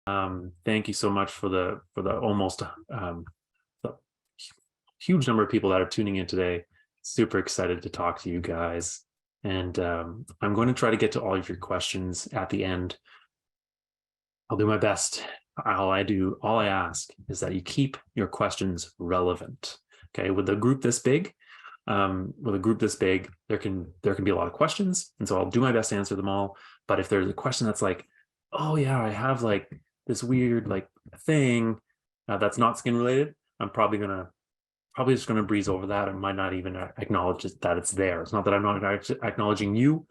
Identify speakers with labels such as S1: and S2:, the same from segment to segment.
S1: Thank you so much for the almost the huge number of people that are tuning in today. Super excited to talk to you guys. And I'm going to try to get to all of your questions at the end. I'll do my best. All I ask is that you keep your questions relevant. Okay, with a group this big, there can be a lot of questions, and so I'll do my best to answer them all. But if there's a question that's like, oh yeah, I have like this weird like thing that's not skin related, I'm probably just gonna breeze over that and might not even acknowledge that it's there. It's not that I'm not acknowledging you.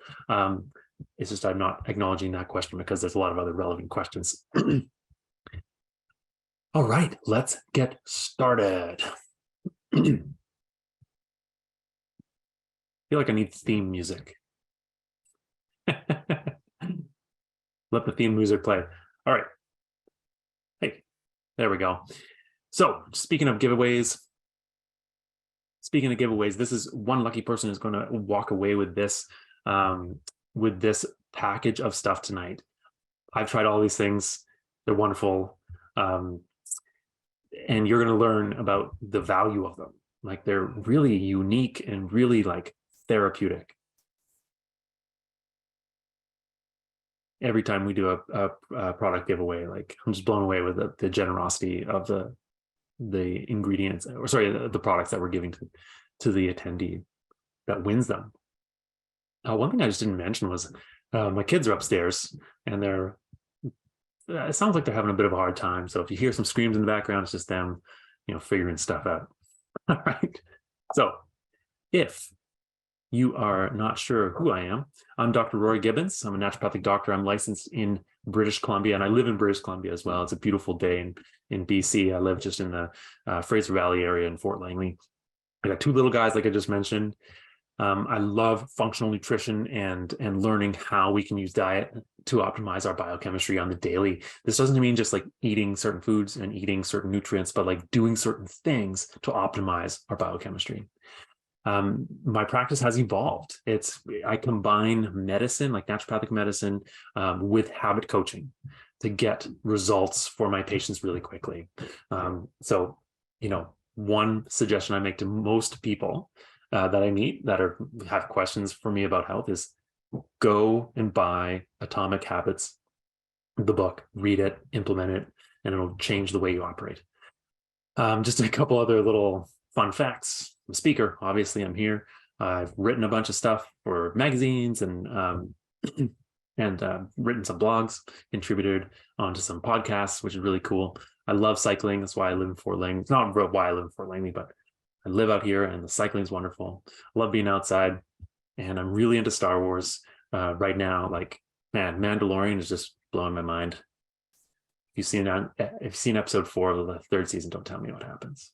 S1: It's just I'm not acknowledging that question because there's a lot of other relevant questions. All right, let's get started. I feel like I need theme music. Let the theme music play. All right. Hey, there we go. So speaking of giveaways, this is one lucky person who's going to walk away with this package of stuff tonight. I've tried all these things. They're wonderful. And you're going to learn about the value of them. Like they're really unique and really like therapeutic. Every time we do a product giveaway, like I'm just blown away with the generosity of the ingredients, or sorry, the products that we're giving to the attendee that wins them. One thing I just didn't mention was my kids are upstairs and it sounds like they're having a bit of a hard time. So if you hear some screams in the background, it's just them, figuring stuff out. All right. So if you are not sure who I am, I'm Dr. Rory Gibbons. I'm a naturopathic doctor. I'm licensed in British Columbia, and I live in British Columbia as well. It's a beautiful day in BC. I live just in the Fraser Valley area in Fort Langley. I got two little guys, like I just mentioned. I love functional nutrition and learning how we can use diet to optimize our biochemistry on the daily. This doesn't mean just like eating certain foods and eating certain nutrients, but like doing certain things to optimize our biochemistry. My practice has evolved. I combine medicine, like naturopathic medicine, with habit coaching to get results for my patients really quickly. So, one suggestion I make to most people that I meet that have questions for me about health is go and buy Atomic Habits, the book, read it, implement it, and it'll change the way you operate. Just a couple other little fun facts. I'm a speaker, obviously I'm here. I've written a bunch of stuff for magazines and written some blogs, contributed onto some podcasts, which is really cool. I love cycling. That's why I live in Fort Langley. It's not why I live in Fort Langley, but I live out here and the cycling is wonderful. I love being outside, and I'm really into Star Wars right now. Like, man, Mandalorian is just blowing my mind. If you've seen episode 4 of the 3rd season, don't tell me what happens.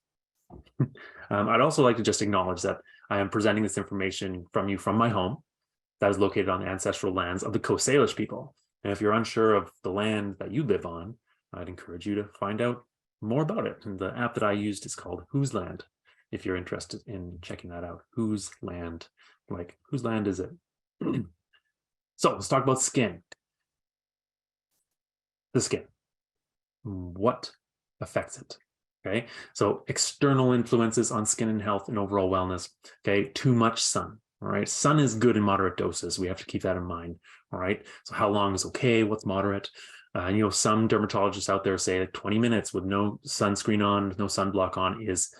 S1: I'd also like to just acknowledge that I am presenting this information from my home that is located on the ancestral lands of the Coast Salish people. And if you're unsure of the land that you live on, I'd encourage you to find out more about it. And the app that I used is called Whose Land, if you're interested in checking that out. Whose land? Like, whose land is it? So let's talk about skin. The skin. What affects it? Okay, so external influences on skin and health and overall wellness. Okay, too much sun. All right, sun is good in moderate doses. We have to keep that in mind. All right, so how long is okay? What's moderate? Some dermatologists out there say like 20 minutes with no sunscreen on, no sunblock on is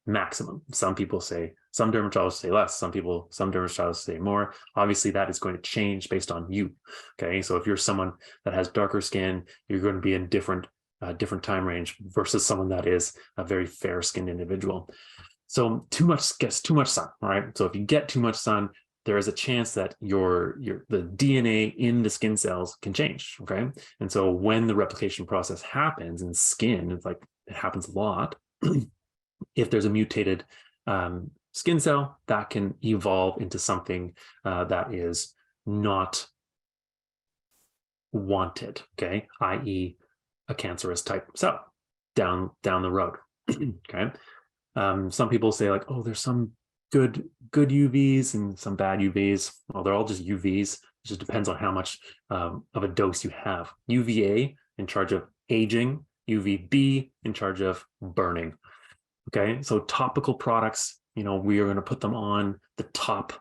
S1: maximum. Some dermatologists say less. Some dermatologists say more. Obviously, that is going to change based on you. Okay, so if you're someone that has darker skin, you're going to be in different time range versus someone that is a very fair-skinned individual. So too much sun, all right? So if you get too much sun, there is a chance that the DNA in the skin cells can change, okay? And so when the replication process happens in skin, it happens a lot. If there's a mutated skin cell, that can evolve into something that is not wanted, okay? I.e., a cancerous type cell down the road. Okay. Some people say like, oh, there's some good UVs and some bad UVs. Well, they're all just UVs. It just depends on how much of a dose you have. UVA in charge of aging, UVB in charge of burning. Okay, so topical products, we are going to put them on the top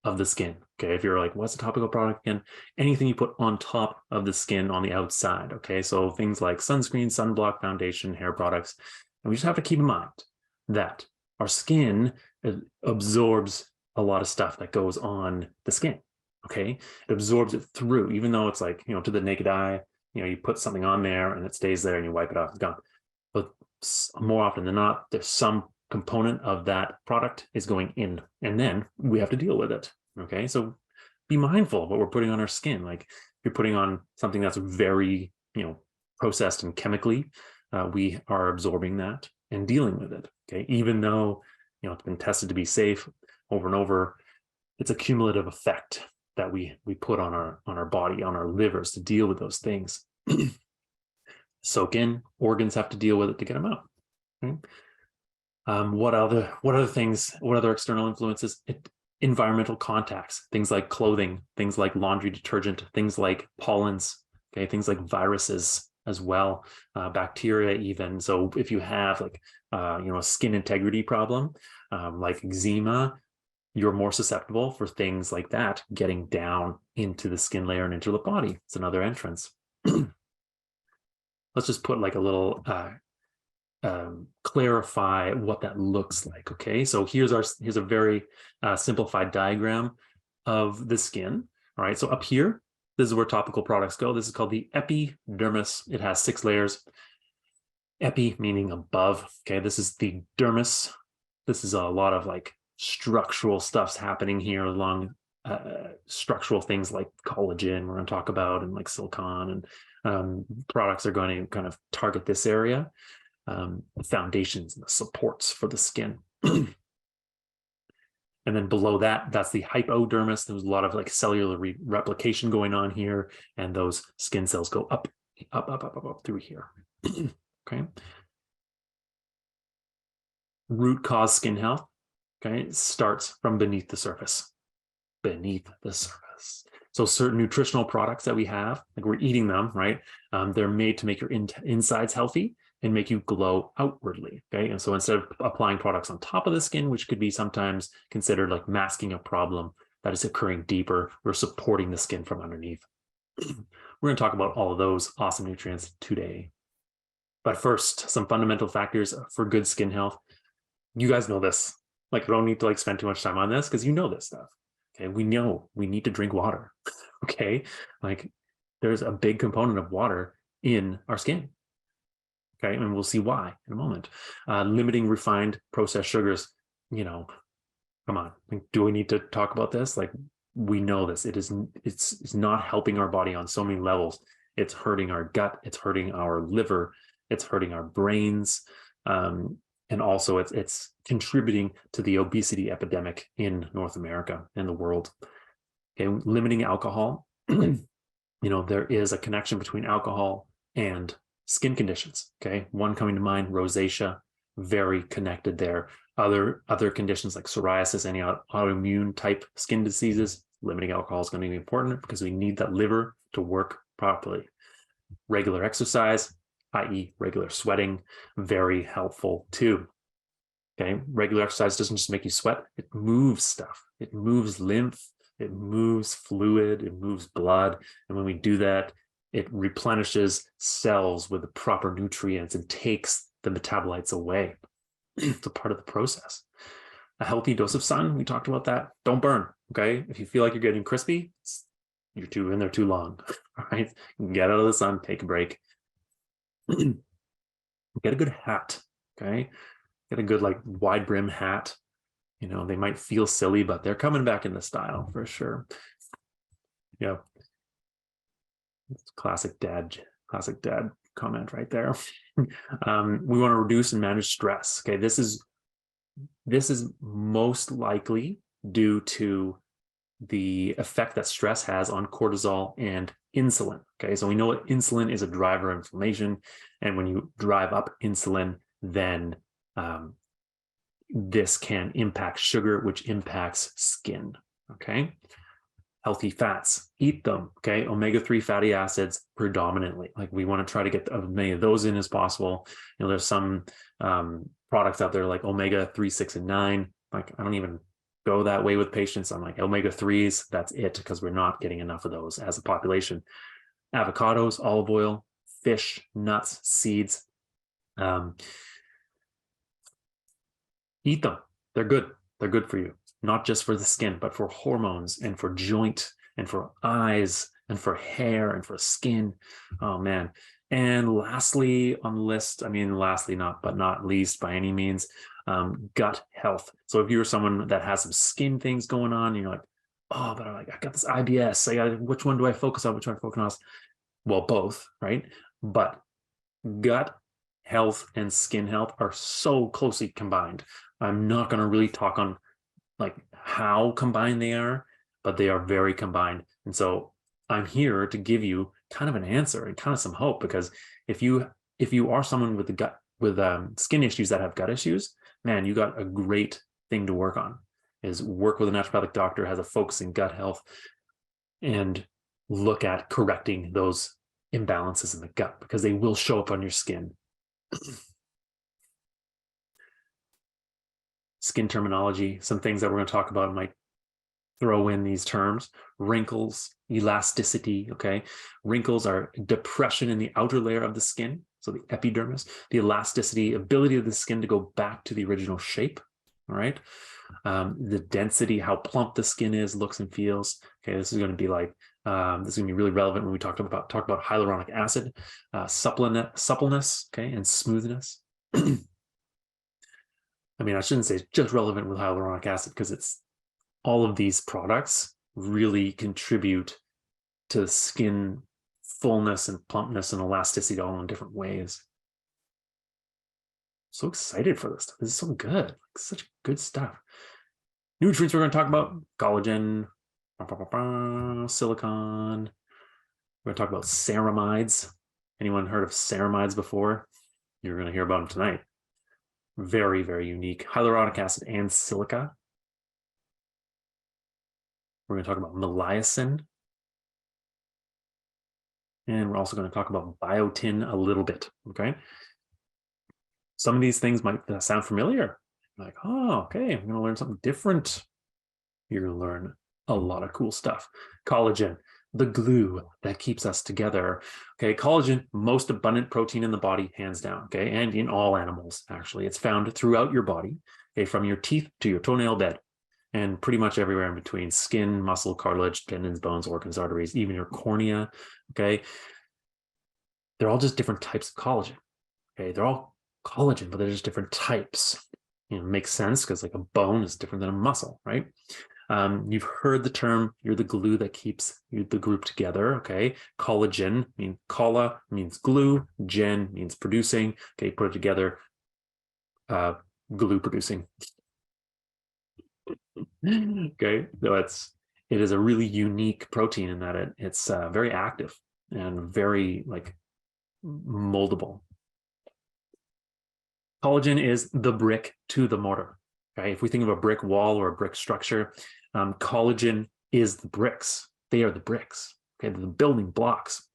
S1: of the skin. Okay, if you're like, what's a topical product again? Anything you put on top of the skin on the outside. Okay, so things like sunscreen, sunblock, foundation, hair products. And we just have to keep in mind that our skin absorbs a lot of stuff that goes on the skin. Okay, it absorbs it through, even though it's like, to the naked eye, you put something on there and it stays there and you wipe it off, it's gone. But more often than not, there's some component of that product is going in, and then we have to deal with it. Okay, so be mindful of what we're putting on our skin. Like if you're putting on something that's very, processed and chemically, we are absorbing that and dealing with it. Okay, even though it's been tested to be safe over and over, it's a cumulative effect that we put on our body, on our livers to deal with those things. Soak in, organs have to deal with it to get them out. Okay? What other things, what other external influences? Environmental contacts, things like clothing, things like laundry detergent, things like pollens, okay, things like viruses as well, bacteria even. So if you have like, a skin integrity problem, like eczema, you're more susceptible for things like that getting down into the skin layer and into the body. It's another entrance. Let's just put like a little clarify what that looks like. Okay, so here's a very simplified diagram of the skin. All right, so up here, this is where topical products go. This is called the epidermis. It has 6 layers. Epi meaning above. Okay, this is the dermis. This is a lot of like structural stuff's happening here along structural things like collagen we're going to talk about, and like silicone, and products are going to kind of target this area. The foundations and the supports for the skin. And then below that, that's the hypodermis. There's a lot of like cellular replication going on here, and those skin cells go up through here. Okay. Root cause skin health, okay, starts from beneath the surface. Beneath the surface. So certain nutritional products that we have, like we're eating them, right? They're made to make your insides healthy and make you glow outwardly, okay? And so instead of applying products on top of the skin, which could be sometimes considered like masking a problem that is occurring deeper, we're supporting the skin from underneath. We're going to talk about all of those awesome nutrients today. But first, some fundamental factors for good skin health. You guys know this. Like, I don't need to like spend too much time on this because you know this stuff. Okay, we know we need to drink water. Okay, like there's a big component of water in our skin. Okay, and we'll see why in a moment. Limiting refined processed sugars, come on. Like, do we need to talk about this? Like, we know this. It's not helping our body on so many levels. It's hurting our gut. It's hurting our liver. It's hurting our brains. And also it's contributing to the obesity epidemic in North America and the world. Okay, limiting alcohol. There is a connection between alcohol and skin conditions. Okay, one coming to mind, rosacea, very connected there. Other conditions like psoriasis, any autoimmune type skin diseases, limiting alcohol is going to be important because we need that liver to work properly. Regular exercise, i.e. regular sweating, very helpful too. Okay, regular exercise doesn't just make you sweat, it moves stuff. It moves lymph, it moves fluid, it moves blood. And when we do that, it replenishes cells with the proper nutrients and takes the metabolites away. It's a part of the process. A healthy dose of sun, we talked about that. Don't burn, okay? If you feel like you're getting crispy, you're in there too long, all right? Get out of the sun, take a break. Get a good hat, okay? Get a good like wide brim hat. They might feel silly, but they're coming back into style for sure. Yeah. It's classic dad comment right there. We want to reduce and manage stress. Okay, this is most likely due to the effect that stress has on cortisol and insulin. Okay, so we know that insulin is a driver of inflammation, and when you drive up insulin, then this can impact sugar, which impacts skin. Okay, Healthy fats, eat them. Okay. Omega-3 fatty acids predominantly. Like we want to try to get as many of those in as possible. You know, there's some products out there like omega-3, 6, and 9. Like I don't even go that way with patients. I'm like omega-3s, that's it, because we're not getting enough of those as a population. Avocados, olive oil, fish, nuts, seeds. Eat them. They're good. They're good for you, not just for the skin, but for hormones and for joint and for eyes and for hair and for skin. Oh man. And lastly on the list, I mean, lastly, not least by any means, gut health. So if you're someone that has some skin things going on, you're like, oh, but I got this IBS. Which one do I focus on? Which one do I focus on? Well, both, right? But gut health and skin health are so closely combined. I'm not going to really talk on like how combined they are, but they are very combined. And so I'm here to give you kind of an answer and kind of some hope, because if you are someone with the gut with skin issues that have gut issues, man, you got a great thing to work on. Is work with a naturopathic doctor, has a focus in gut health, and look at correcting those imbalances in the gut, because they will show up on your skin. Skin terminology, some things that we're going to talk about might throw in these terms. Wrinkles, elasticity, okay? Wrinkles are depression in the outer layer of the skin, so the epidermis. The elasticity, ability of the skin to go back to the original shape, all right? The density, how plump the skin is, looks and feels. Okay, this is going to be like, this is going to be really relevant when we talk about hyaluronic acid, suppleness, okay, and smoothness. I mean, I shouldn't say it's just relevant with hyaluronic acid, because it's all of these products really contribute to skin fullness and plumpness and elasticity all in different ways. So excited for this stuff. This is so good. Like, such good stuff. Nutrients we're going to talk about: collagen, silicon. We're going to talk about ceramides. Anyone heard of ceramides before? You're going to hear about them tonight. Very, very unique. Hyaluronic acid and silica. We're going to talk about maliacin. And we're also going to talk about biotin a little bit, okay? Some of these things might sound familiar. Like, oh, okay, I'm going to learn something different. You're going to learn a lot of cool stuff. Collagen, the glue that keeps us together. Okay, collagen, most abundant protein in the body, hands down, okay? And in all animals, actually. It's found throughout your body, okay, from your teeth to your toenail bed, and pretty much everywhere in between: skin, muscle, cartilage, tendons, bones, organs, arteries, even your cornea, okay? They're all just different types of collagen, okay? They're all collagen, but they're just different types. You know, makes sense, because like a bone is different than a muscle, right? You've heard the term, you're the glue that keeps the group together, okay? Collagen, colla means glue, gen means producing, okay? Put it together, glue producing. Okay, so it is a really unique protein in that it's very active and very like moldable. Collagen is the brick to the mortar. Okay, if we think of a brick wall or a brick structure, collagen is the bricks. They are the bricks. Okay, they're the building blocks.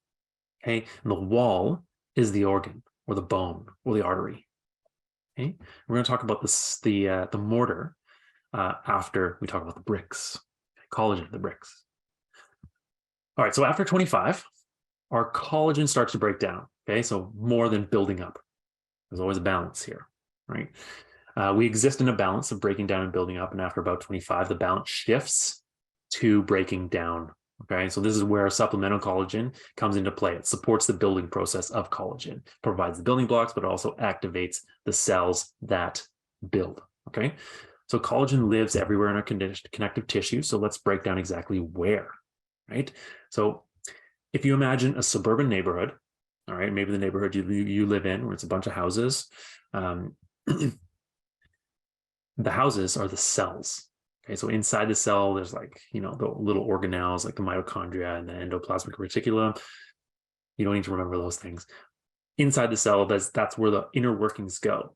S1: Okay, and the wall is the organ or the bone or the artery. Okay, we're going to talk about the mortar after we talk about the bricks. Collagen, the bricks. All right, so after 25, our collagen starts to break down. Okay, so more than building up. There's always a balance here, right? We exist in a balance of breaking down and building up, and after about 25, the balance shifts to breaking down. Okay, so this is where supplemental collagen comes into play. It supports the building process of collagen, provides the building blocks, but also activates the cells that build. Okay, so collagen lives everywhere in our connective tissue. So let's break down exactly where, right? So if you imagine a suburban neighborhood, all right, maybe the neighborhood you live in, where it's a bunch of houses. The houses are the cells. Okay, so inside the cell, there's like, the little organelles like the mitochondria and the endoplasmic reticulum. You don't need to remember those things. Inside the cell, that's where the inner workings go.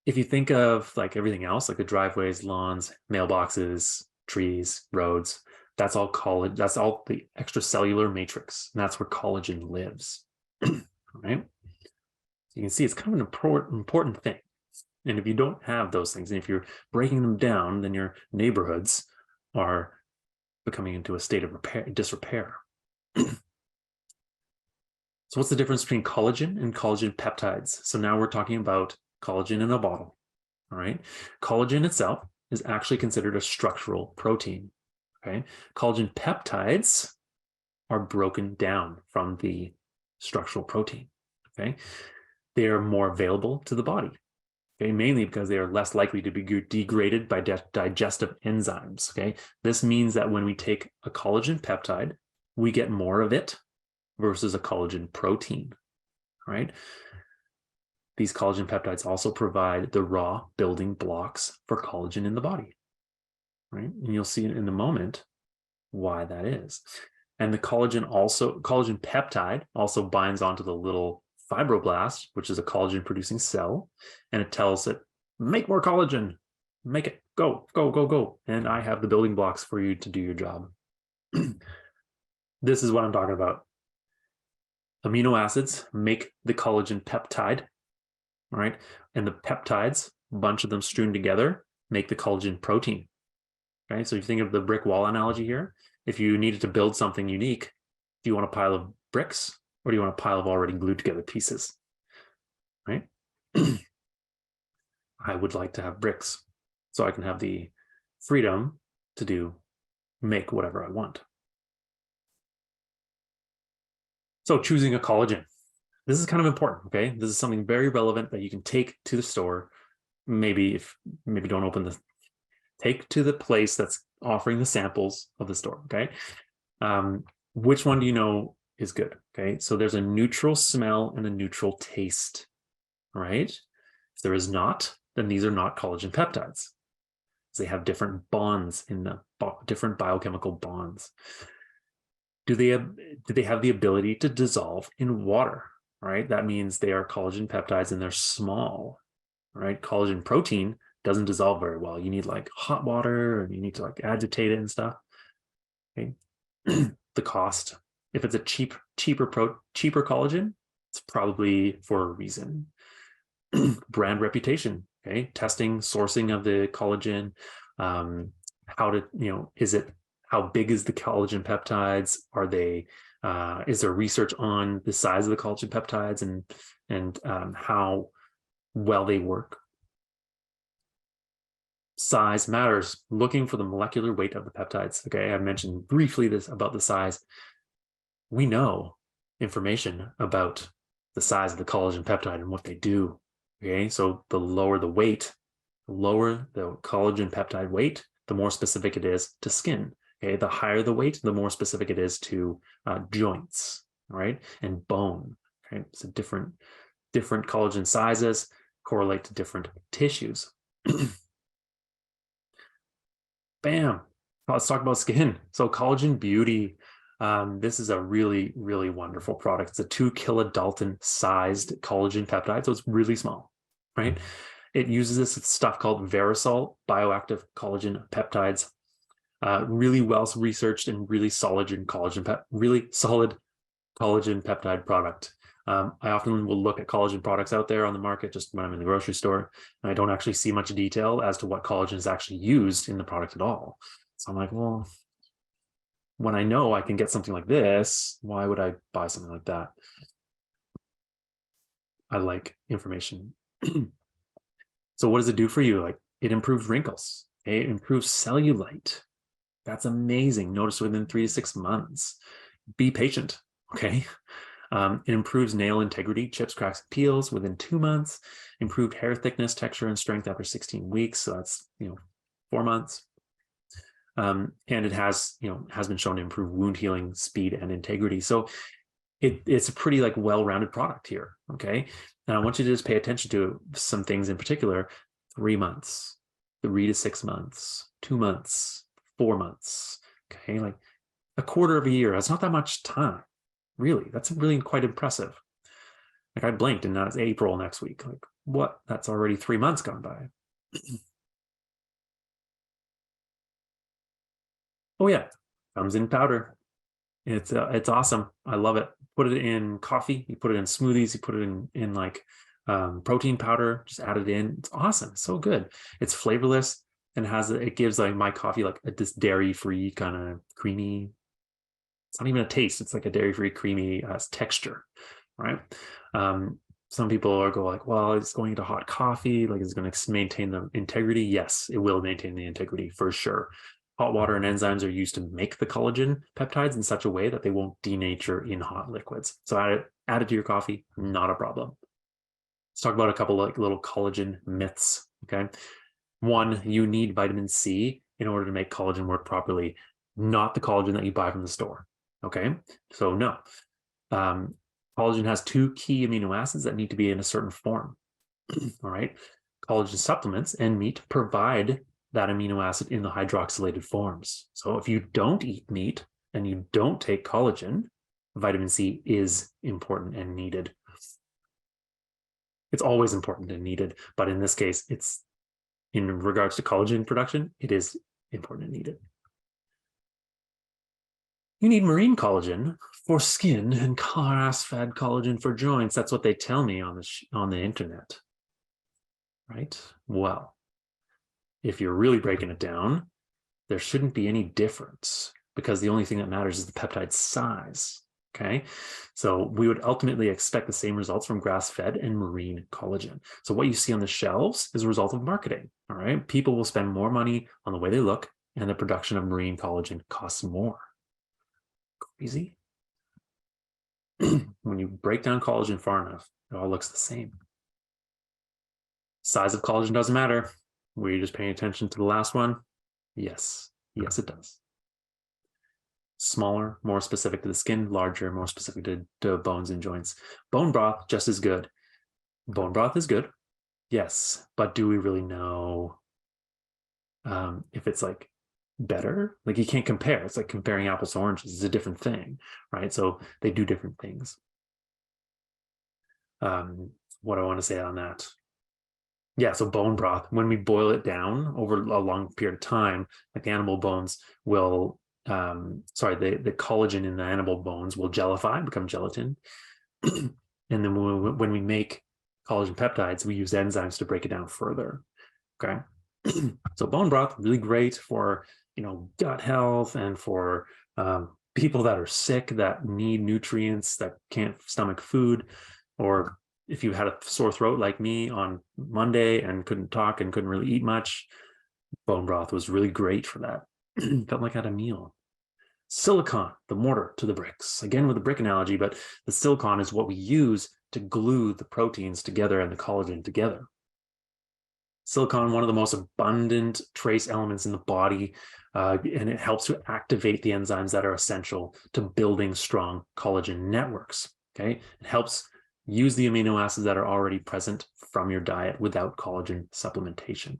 S1: If you think of like everything else, like the driveways, lawns, mailboxes, trees, roads, That's all collagen. That's all the extracellular matrix. And that's where collagen lives. Right? So you can see it's kind of an important thing. And if you don't have those things, and if you're breaking them down, then your neighborhoods are becoming into a state of disrepair. So what's the difference between collagen and collagen peptides? So now we're talking about collagen in a bottle. All right. Collagen itself is actually considered a structural protein. Okay. Collagen peptides are broken down from the structural protein. Okay. They are more available to the body. Okay, mainly because they are less likely to be degraded by digestive enzymes. Okay. This means that when we take a collagen peptide, we get more of it versus a collagen protein, right? These collagen peptides also provide the raw building blocks for collagen in the body, right? And you'll see in a moment why that is. And the collagen peptide also binds onto the little fibroblast, which is a collagen producing cell, and it tells it, make more collagen, make it, go, go, go, go. And I have the building blocks for you to do your job. This is what I'm talking about. Amino acids make the collagen peptide, right? And the peptides, a bunch of them strewn together, make the collagen protein. Okay, so if you think of the brick wall analogy here, if you needed to build something unique, do you want a pile of bricks or do you want a pile of already glued together pieces? Right? I would like to have bricks so I can have the freedom to make whatever I want. So choosing a collagen. This is kind of important, okay? This is something very relevant that you can take to the store. Maybe don't open the, take to the place that's offering the samples of the store, okay? Which one do you know is good, okay? So there's a neutral smell and a neutral taste, right? If there is not, then these are not collagen peptides. They have different bonds in them, different biochemical bonds. Do they have the ability to dissolve in water, right? That means they are collagen peptides and they're small, right? Collagen protein doesn't dissolve very well. You need like hot water and you need to like agitate it and stuff. Okay. The cost, if it's a cheaper collagen, it's probably for a reason. Brand reputation, okay? Testing, sourcing of the collagen, how big is the collagen peptides? Are they, is there research on the size of the collagen peptides and how well they work? Size matters. Looking for the molecular weight of the peptides. Okay, I mentioned briefly this about the size. We know information about the size of the collagen peptide and what they do. Okay, so the lower the weight, the lower the collagen peptide weight, the more specific it is to skin. Okay, the higher the weight, the more specific it is to joints, right, and bone. Okay, so different collagen sizes correlate to different tissues. Bam. Let's talk about skin. So collagen beauty. This is a really, really wonderful product. It's a 2 kilodalton sized collagen peptide. So it's really small, right? It uses this stuff called Verisol bioactive collagen peptides. Really well researched and really solid collagen peptide product. I often will look at collagen products out there on the market just when I'm in the grocery store, and I don't actually see much detail as to what collagen is actually used in the product at all. So I'm like, well, when I know I can get something like this, why would I buy something like that? I like information. So what does it do for you? Like, it improves wrinkles. It improves cellulite. That's amazing. Notice within 3 to 6 months. Be patient, okay? It improves nail integrity, chips, cracks, and peels within 2 months. Improved hair thickness, texture, and strength after 16 weeks. So that's 4 months. And it has been shown to improve wound healing, speed, and integrity. So it's a pretty like well-rounded product here. Okay, and I want you to just pay attention to some things in particular. 3 months, 3 to 6 months, 2 months, 4 months. Okay, like a quarter of a year. That's not that much time. Really, that's really quite impressive. Like I blinked and now it's April next week. Like what? That's already 3 months gone by. Oh yeah, Comes in powder. It's awesome. I love it. Put it in coffee. You put it in smoothies. You put it in like protein powder. Just add it in. It's awesome. It's so good. It's flavorless and it gives like my coffee like this dairy-free kind of creamy. It's not even a taste. It's like a dairy-free creamy texture, right? Some people are like, well, it's going into hot coffee. Like, it's going to maintain the integrity. Yes, it will maintain the integrity for sure. Hot water and enzymes are used to make the collagen peptides in such a way that they won't denature in hot liquids. So add it to your coffee, not a problem. Let's talk about a couple like little collagen myths. Okay. One, you need vitamin C in order to make collagen work properly, not the collagen that you buy from the store. Okay. So no. Collagen has 2 key amino acids that need to be in a certain form. All right. Collagen supplements and meat provide that amino acid in the hydroxylated forms. So if you don't eat meat and you don't take collagen, vitamin C is important and needed. It's always important and needed, but in this case, it's in regards to collagen production, it is important and needed. You need marine collagen for skin and grass-fed collagen for joints. That's what they tell me on the internet, right? Well, if you're really breaking it down, there shouldn't be any difference because the only thing that matters is the peptide size, okay? So we would ultimately expect the same results from grass-fed and marine collagen. So what you see on the shelves is a result of marketing, all right? People will spend more money on the way they look, and the production of marine collagen costs more. Crazy? When you break down collagen far enough, it all looks the same. Size of collagen doesn't matter. Were you just paying attention to the last one? Yes. Yes, it does. Smaller, more specific to the skin, larger, more specific to bones and joints. Bone broth, just as good. Bone broth is good. Yes. But do we really know if it's like better? Like, you can't compare. It's like comparing apples to oranges. It's a different thing, right? So they do different things. What do I want to say on that? Yeah, so bone broth, when we boil it down over a long period of time, like the animal bones will, the collagen in the animal bones will gelify, become gelatin. And then when we make collagen peptides, we use enzymes to break it down further. Okay. So bone broth, really great for, gut health and for people that are sick, that need nutrients, that can't stomach food, or if you had a sore throat like me on Monday and couldn't talk and couldn't really eat much, bone broth was really great for that. Felt like I had a meal. Silicon, the mortar to the bricks. Again, with the brick analogy, but the silicon is what we use to glue the proteins together and the collagen together. Silicon, one of the most abundant trace elements in the body, and it helps to activate the enzymes that are essential to building strong collagen networks. Okay, it helps use the amino acids that are already present from your diet without collagen supplementation.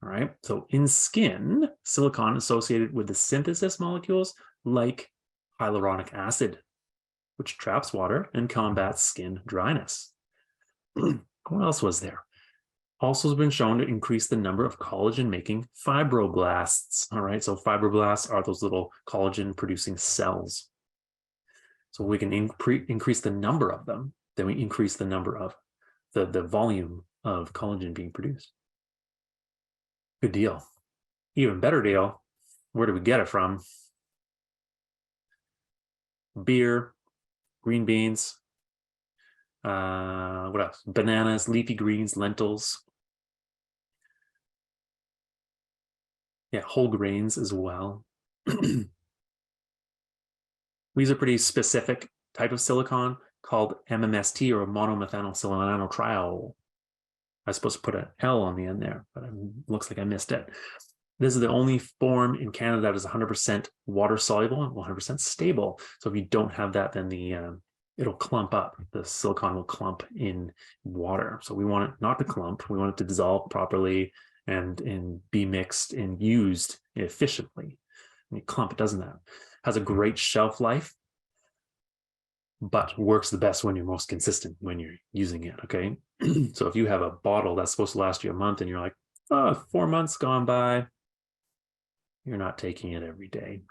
S1: All right, so in skin, silicon associated with the synthesis molecules like hyaluronic acid, which traps water and combats skin dryness. What else was there? Also has been shown to increase the number of collagen-making fibroblasts. All right, so fibroblasts are those little collagen-producing cells. So we can increase the number of them, then we increase the number of the volume of collagen being produced. Good deal. Even better deal, where do we get it from? Beer, green beans, what else? Bananas, leafy greens, lentils. Yeah, whole grains as well. These are pretty specific type of silicon called MMST, or monomethanosilanotriol. I was supposed to put an L on the end there, but it looks like I missed it. This is the only form in Canada that is 100% water soluble and 100% stable. So if you don't have that, then it'll clump up. The silicon will clump in water. So we want it not to clump. We want it to dissolve properly and be mixed and used efficiently. When you clump, it doesn't have. Has a great shelf life, but works the best when you're most consistent when you're using it, okay? So if you have a bottle that's supposed to last you a month and you're like, oh, 4 months gone by, you're not taking it every day.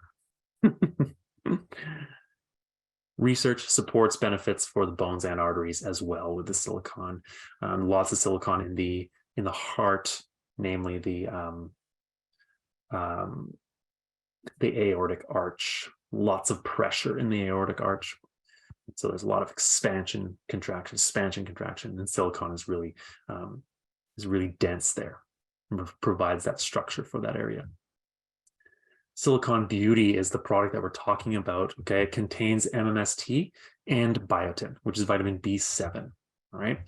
S1: Research supports benefits for the bones and arteries as well with the silicon. Lots of silicon in the heart, namely the aortic arch. Lots of pressure in the aortic arch. So there's a lot of expansion, contraction, and silicon is really dense there, and provides that structure for that area. Silicon Beauty is the product that we're talking about. Okay, it contains MMST and biotin, which is vitamin B7. All right,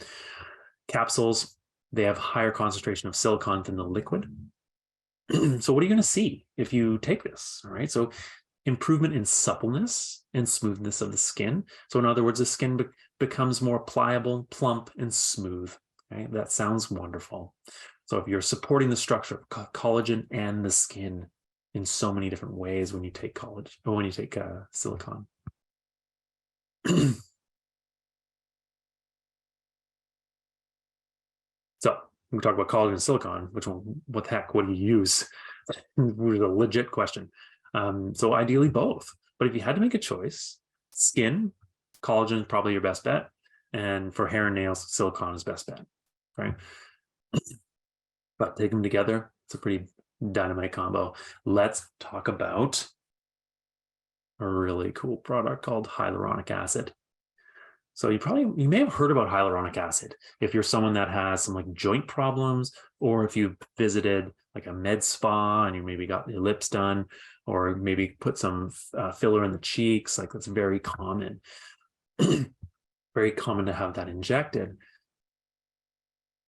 S1: capsules, they have higher concentration of silicon than the liquid. So what are you going to see if you take this? All right, so improvement in suppleness and smoothness of the skin. So in other words, the skin becomes more pliable, plump, and smooth. Right, that sounds wonderful. So if you're supporting the structure of collagen and the skin in so many different ways when you take collagen or when you take silicon. So we talk about collagen and silicon. Which one? What the heck? What do you use? It's a legit question. So ideally both. But if you had to make a choice, skin, collagen is probably your best bet, and for hair and nails, silicon is best bet. Right? But take them together, it's a pretty dynamite combo. Let's talk about a really cool product called hyaluronic acid. So you may have heard about hyaluronic acid if you're someone that has some like joint problems, or if you've visited like a med spa and you maybe got your lips done, or maybe put some filler in the cheeks. Like that's very common. Very common to have that injected.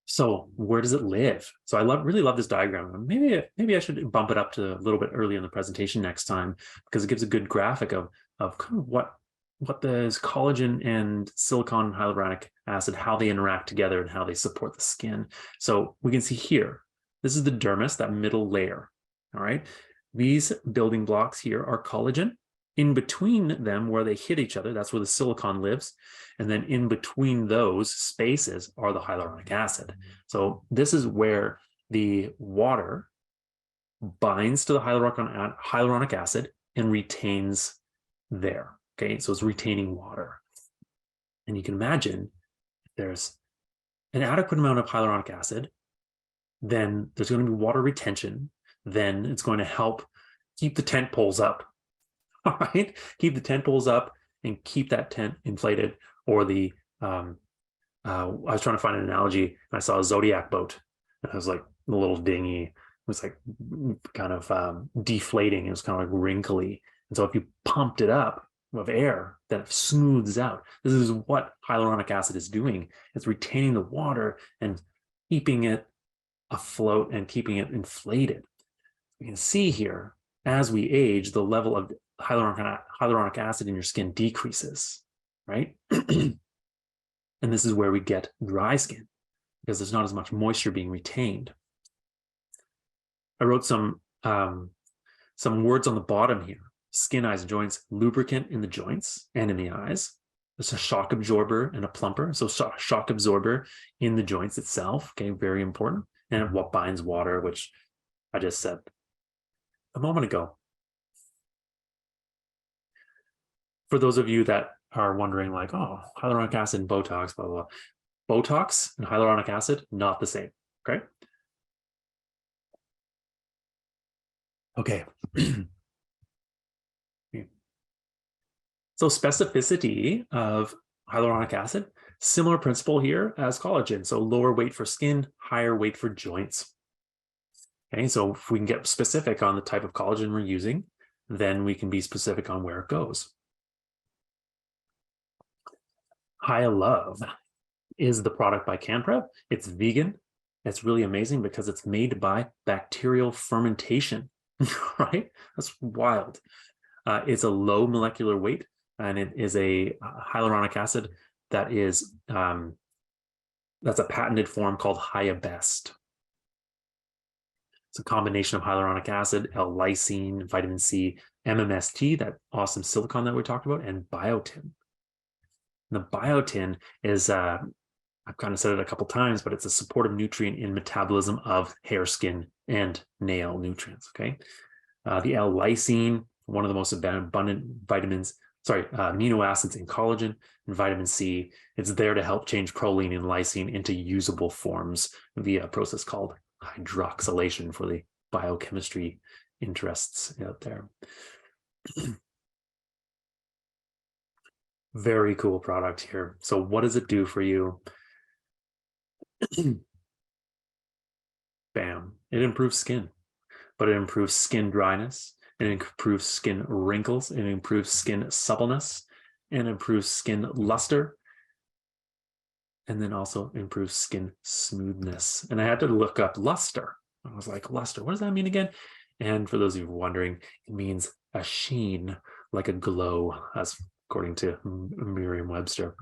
S1: So where does it live? So I really love this diagram. Maybe I should bump it up to a little bit early in the presentation next time, because it gives a good graphic of kind of what the collagen and silicon hyaluronic acid, how they interact together and how they support the skin. So we can see here, this is the dermis, that middle layer. All right. These building blocks here are collagen. In between them, where they hit each other, that's where the silicon lives. And then in between those spaces are the hyaluronic acid. So this is where the water binds to the hyaluronic acid and retains there. Okay, so it's retaining water. And you can imagine if there's an adequate amount of hyaluronic acid, then there's going to be water retention. Then it's going to help keep the tent poles up. All right, keep the tent poles up and keep that tent inflated. Or I was trying to find an analogy, and I saw a Zodiac boat, and it was like a little dinghy. It was like kind of deflating. It was kind of like wrinkly. And so if you pumped it up of air, then it smooths out. This is what hyaluronic acid is doing. It's retaining the water and keeping it afloat and keeping it inflated. You can see here, as we age, the level of hyaluronic acid in your skin decreases, right? And this is where we get dry skin, because there's not as much moisture being retained. I wrote some words on the bottom here: skin, eyes, and joints, lubricant in the joints and in the eyes. There's a shock absorber and a plumper. So shock absorber in the joints itself, okay, very important. And what binds water, which I just said a moment ago. For those of you that are wondering, like, oh, hyaluronic acid and Botox, blah, blah, blah. Botox and hyaluronic acid, not the same, okay? Okay. So specificity of hyaluronic acid, similar principle here as collagen. So lower weight for skin, higher weight for joints. Okay, so if we can get specific on the type of collagen we're using, then we can be specific on where it goes. Hyalove is the product by CanPrev. It's vegan. It's really amazing because it's made by bacterial fermentation, right? That's wild. It's a low molecular weight, and it is a hyaluronic acid that is that's a patented form called HyaBest. It's a combination of hyaluronic acid, L-lysine, vitamin C, MMST, that awesome silicon that we talked about, and biotin. And the biotin is, I've kind of said it a couple times, but it's a supportive nutrient in metabolism of hair, skin, and nail nutrients, okay? The L-lysine one of the most abundant vitamins, amino acids in collagen and vitamin C. It's there to help change proline and lysine into usable forms via a process called hydroxylation for the biochemistry interests out there. Very cool product here. So what does it do for you? Bam. It improves skin, but it improves skin dryness. It improves skin wrinkles. It improves skin suppleness and improves skin luster. And then also improves skin smoothness. And I had to look up luster. I was like, luster, what does that mean again? And for those of you wondering, it means a sheen, like a glow, as according to Merriam-Webster.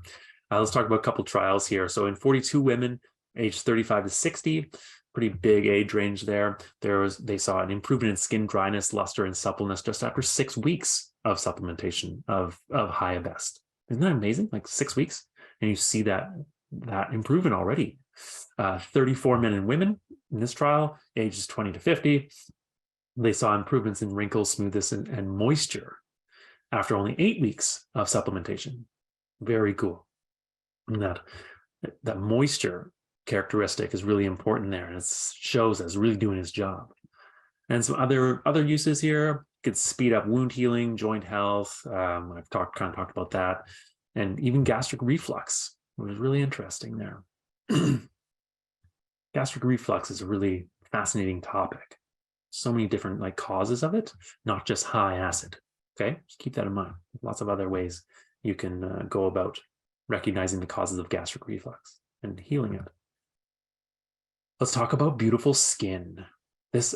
S1: Let's talk about a couple trials here. So in 42 women, aged 35 to 60, pretty big age range there. They saw an improvement in skin dryness, luster, and suppleness just after 6 weeks of supplementation of Hyabest. Isn't that amazing? Like 6 weeks, and you see that improvement already. 34 men and women in this trial, ages 20 to 50. They saw improvements in wrinkles, smoothness, and moisture after only 8 weeks of supplementation. Very cool. And that moisture characteristic is really important there, and it shows that it's really doing its job. And some other uses here could speed up wound healing, joint health. I've talked about that, and even gastric reflux, which is really interesting there. Gastric reflux is a really fascinating topic. So many different causes of it, not just high acid. Okay, just keep that in mind. Lots of other ways you can go about recognizing the causes of gastric reflux and healing it. Let's talk about beautiful skin. This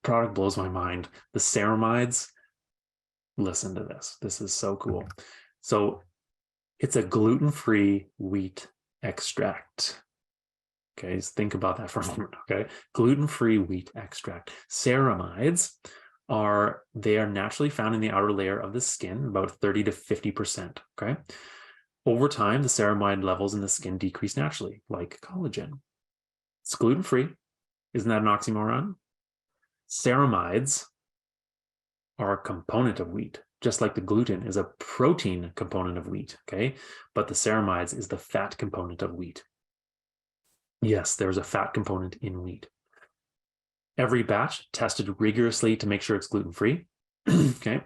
S1: product blows my mind. The ceramides, listen to this. This is so cool. So it's a gluten-free wheat extract. Okay, just think about that for a moment, okay? Gluten-free wheat extract. Ceramides are naturally found in the outer layer of the skin, about 30 to 50%, okay? Over time, the ceramide levels in the skin decrease naturally, like collagen. It's gluten-free. Isn't that an oxymoron? Ceramides are a component of wheat, just like the gluten is a protein component of wheat, okay? But the ceramides is the fat component of wheat. Yes, there's a fat component in wheat. Every batch tested rigorously to make sure it's gluten-free. Okay,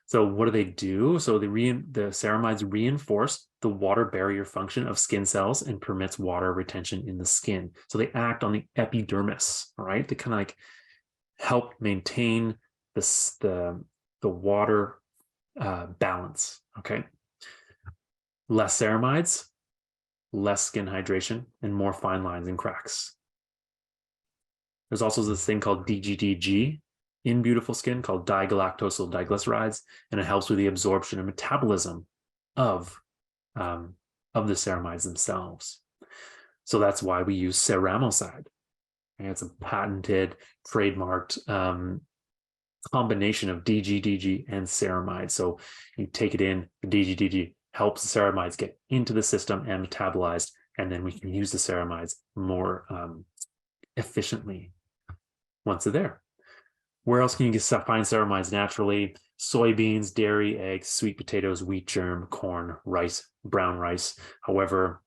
S1: so what do they do? So the ceramides reinforce the water barrier function of skin cells and permits water retention in the skin. So they act on the epidermis, all right? They kind of help maintain the water balance, okay? Less ceramides, less skin hydration, and more fine lines and cracks. There's also this thing called DGDG in beautiful skin called digalactosyl diglycerides, and it helps with the absorption and metabolism of the ceramides themselves. So that's why we use ceramoside. And it's a patented, trademarked combination of DGDG and ceramide. So you take it in, the DGDG helps the ceramides get into the system and metabolized, and then we can use the ceramides more efficiently once they're there. Where else can you find ceramides naturally? Soybeans, dairy, eggs, sweet potatoes, wheat germ, corn, rice, brown rice. However,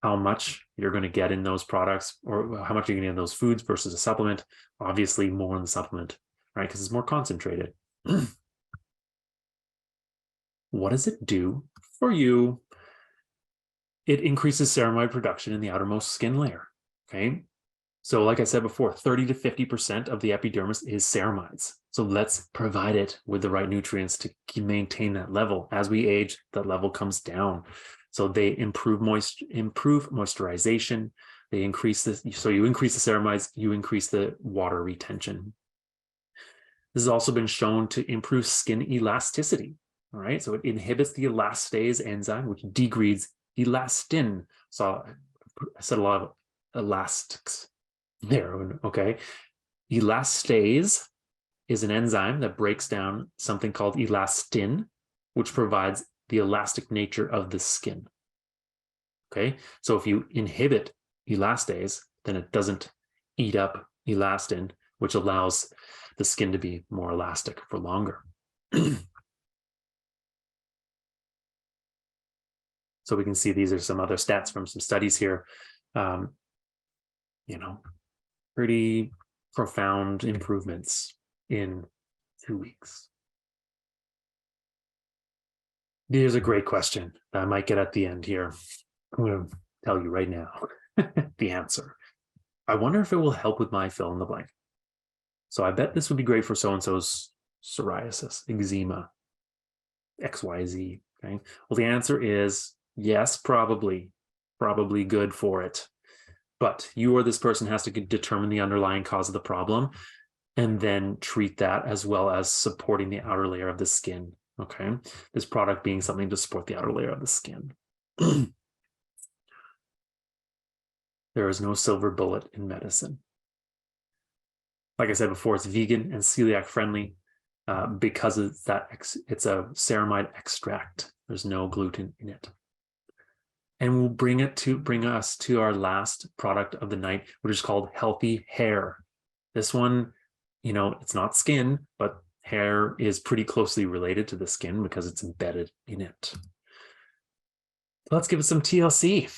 S1: how much you're going to get in those products, or how much you're going to get in those foods versus a supplement, obviously more in the supplement, right? Because it's more concentrated. What does it do for you? It increases ceramide production in the outermost skin layer, okay? So like I said before, 30 to 50% of the epidermis is ceramides. So let's provide it with the right nutrients to maintain that level. As we age, that level comes down. So they improve moisturization. They increase this. So you increase the ceramides, you increase the water retention. This has also been shown to improve skin elasticity. All right. So it inhibits the elastase enzyme, which degrades elastin. So I said a lot of elastics there. Okay. Elastase is an enzyme that breaks down something called elastin, which provides the elastic nature of the skin. Okay. So if you inhibit elastase, then it doesn't eat up elastin, which allows the skin to be more elastic for longer. So we can see these are some other stats from some studies here. Pretty profound improvements in 2 weeks. Here's a great question that I might get at the end here. I'm going to tell you right now the answer. I wonder if it will help with my fill in the blank. So I bet this would be great for so-and-so's psoriasis, eczema, XYZ. Okay. Well, the answer is yes, probably good for it. But you or this person has to determine the underlying cause of the problem and then treat that, as well as supporting the outer layer of the skin. Okay. This product being something to support the outer layer of the skin. There is no silver bullet in medicine. Like I said before, it's vegan and celiac friendly because it's a ceramide extract. There's no gluten in it. And we'll bring us to our last product of the night, which is called Healthy Hair. This one, it's not skin, but hair is pretty closely related to the skin because it's embedded in it. Let's give it some TLC.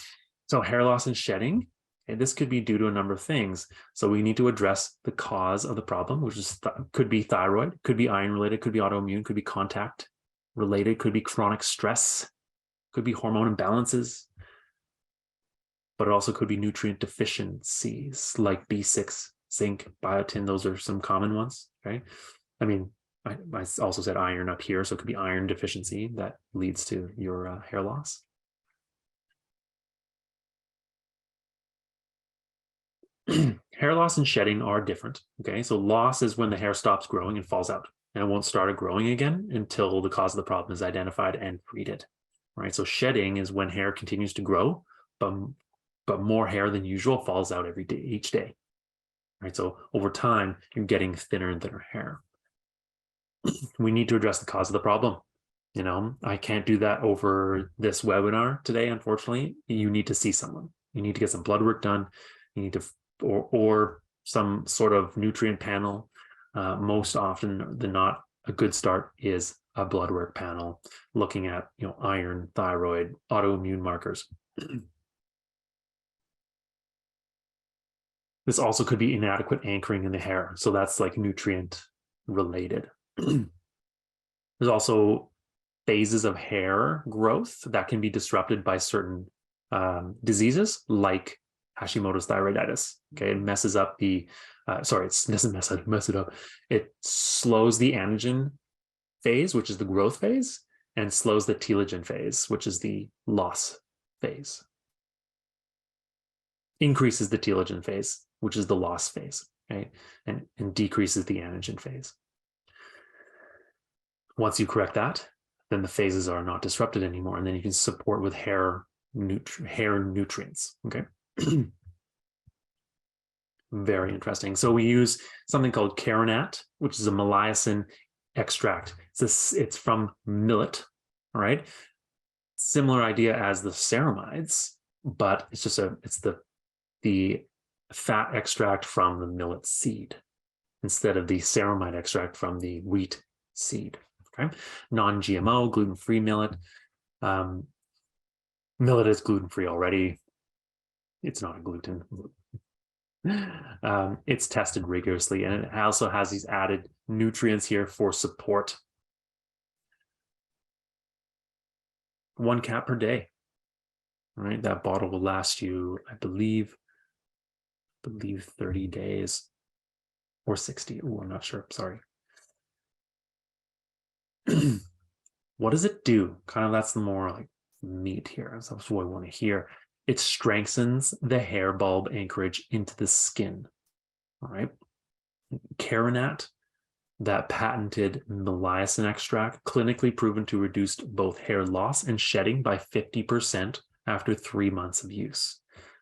S1: So hair loss and shedding. And this could be due to a number of things. So we need to address the cause of the problem, which is could be thyroid, could be iron related, could be autoimmune, could be contact related, could be chronic stress, could be hormone imbalances, but it also could be nutrient deficiencies like B6, zinc, biotin. Those are some common ones, right? I mean, I also said iron up here, so it could be iron deficiency that leads to your hair loss. Hair loss and shedding are different. Okay, so loss is when the hair stops growing and falls out, and it won't start growing again until the cause of the problem is identified and treated. Right. So shedding is when hair continues to grow, but more hair than usual falls out each day. Right. So over time, you're getting thinner and thinner hair. We need to address the cause of the problem. I can't do that over this webinar today, unfortunately. You need to see someone. You need to get some blood work done. You need to or some sort of nutrient panel. Most often than not, a good start is a blood work panel looking at iron, thyroid, autoimmune markers. This also could be inadequate anchoring in the hair, so that's like nutrient related. There's also phases of hair growth that can be disrupted by certain diseases like Hashimoto's thyroiditis. Okay, it messes up the it doesn't mess it up. It slows the anagen phase, which is the growth phase, and slows the telogen phase, which is the loss phase. Increases the telogen phase, which is the loss phase, right? And decreases the anagen phase. Once you correct that, then the phases are not disrupted anymore, and then you can support with hair nutrients. Okay. Very interesting. So we use something called Carinat, which is a maliacin extract. It's from millet, all right? Similar idea as the ceramides, but it's just the fat extract from the millet seed instead of the ceramide extract from the wheat seed. Okay, non-GMO, gluten-free millet. Millet is gluten-free already. It's not a gluten. It's tested rigorously, and it also has these added nutrients here for support. 1 cap per day. All right, that bottle will last you, I believe 30 days or 60. Oh, I'm not sure. Sorry. What does it do? Kind of that's the more like meat here. That's what I want to hear. It strengthens the hair bulb anchorage into the skin. All right. Carinat, that patented maliacin extract, clinically proven to reduce both hair loss and shedding by 50% after 3 months of use.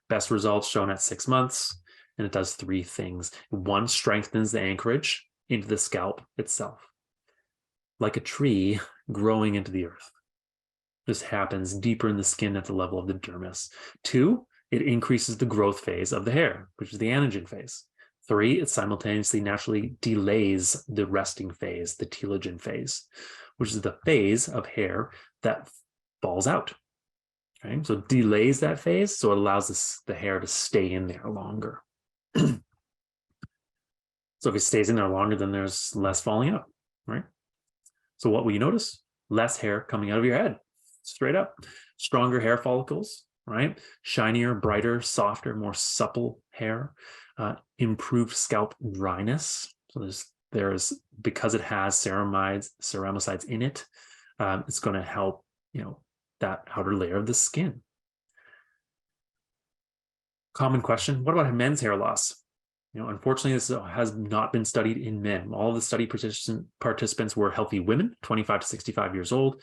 S1: Best results shown at 6 months, and it does 3 things. 1, strengthens the anchorage into the scalp itself, like a tree growing into the earth. This happens deeper in the skin at the level of the dermis. 2, it increases the growth phase of the hair, which is the anagen phase. 3, it simultaneously naturally delays the resting phase, the telogen phase, which is the phase of hair that falls out. Okay, so it delays that phase, so it allows the hair to stay in there longer. So if it stays in there longer, then there's less falling out, right? So what will you notice? Less hair coming out of your head, straight up. Stronger hair follicles, right? Shinier, brighter, softer, more supple hair. Improved scalp dryness. So there's because it has ceramicides in it, it's going to help, that outer layer of the skin. Common question: what about men's hair loss? Unfortunately, this has not been studied in men. All of the study participants were healthy women, 25 to 65 years old.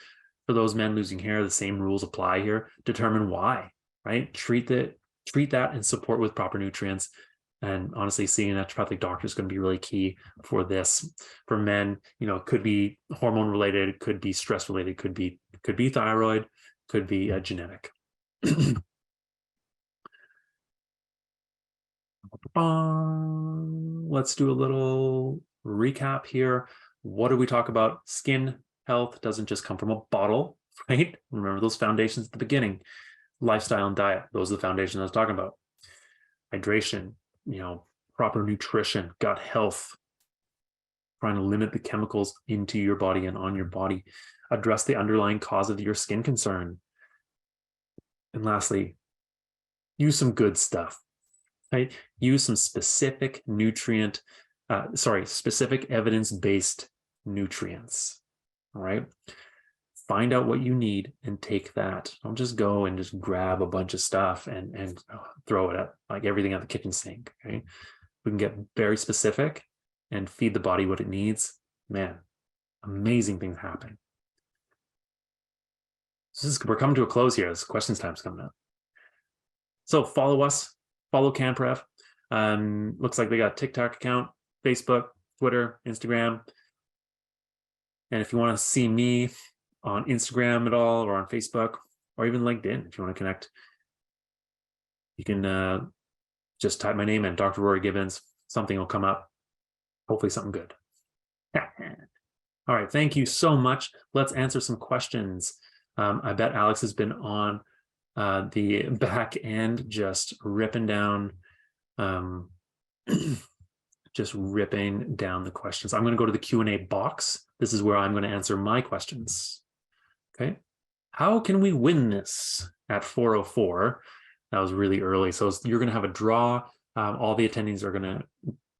S1: For those men losing hair, the same rules apply here. Determine why, right? Treat that and support with proper nutrients. And honestly, seeing a naturopathic doctor is going to be really key for this. For men, it could be hormone related, could be stress related, could be thyroid, could be genetic. Let's do a little recap here. What do we talk about? Skin health doesn't just come from a bottle, right? Remember those foundations at the beginning. Lifestyle and diet, those are the foundations I was talking about. Hydration, proper nutrition, gut health, trying to limit the chemicals into your body and on your body, address the underlying cause of your skin concern. And lastly, use some good stuff. Right? Use some specific specific evidence-based nutrients. All right. Find out what you need and take that. Don't just go and just grab a bunch of stuff and throw it at like everything at the kitchen sink. Okay. We can get very specific and feed the body what it needs. Man, amazing things happen. So we're coming to a close here. This questions time's coming up. So follow us. Follow CanPrev. Looks like they got a TikTok account, Facebook, Twitter, Instagram. And if you want to see me on Instagram at all, or on Facebook, or even LinkedIn, if you want to connect, you can just type my name in, Dr. Rory Gibbons. Something will come up. Hopefully something good. All right. Thank you so much. Let's answer some questions. I bet Alex has been on the back end, just ripping down the questions. I'm going to go to the Q&A box. This is where I'm going to answer my questions. Okay. How can we win this at 4:04? That was really early. So you're going to have a draw. All the attendees are going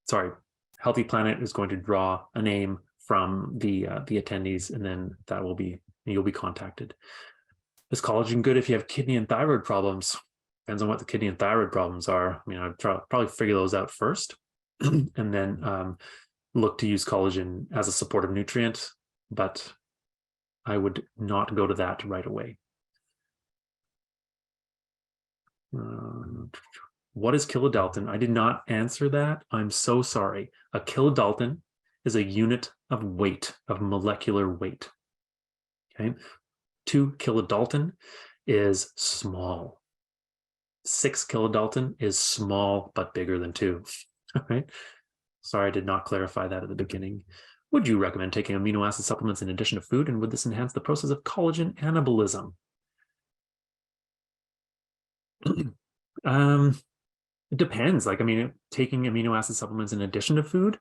S1: to, Healthy Planet is going to draw a name from the attendees, and then you'll be contacted. Is collagen good if you have kidney and thyroid problems? Depends on what the kidney and thyroid problems are. I'd probably figure those out first, and then look to use collagen as a supportive nutrient, but I would not go to that right away. What is kilodalton? I did not answer that. I'm so sorry. A kilodalton is a unit of weight, of molecular weight. Okay. 2 kilodalton is small. 6 kilodalton is small but bigger than 2. All right. Sorry, I did not clarify that at the beginning. Would you recommend taking amino acid supplements in addition to food, and would this enhance the process of collagen anabolism? It depends. Taking amino acid supplements in addition to food,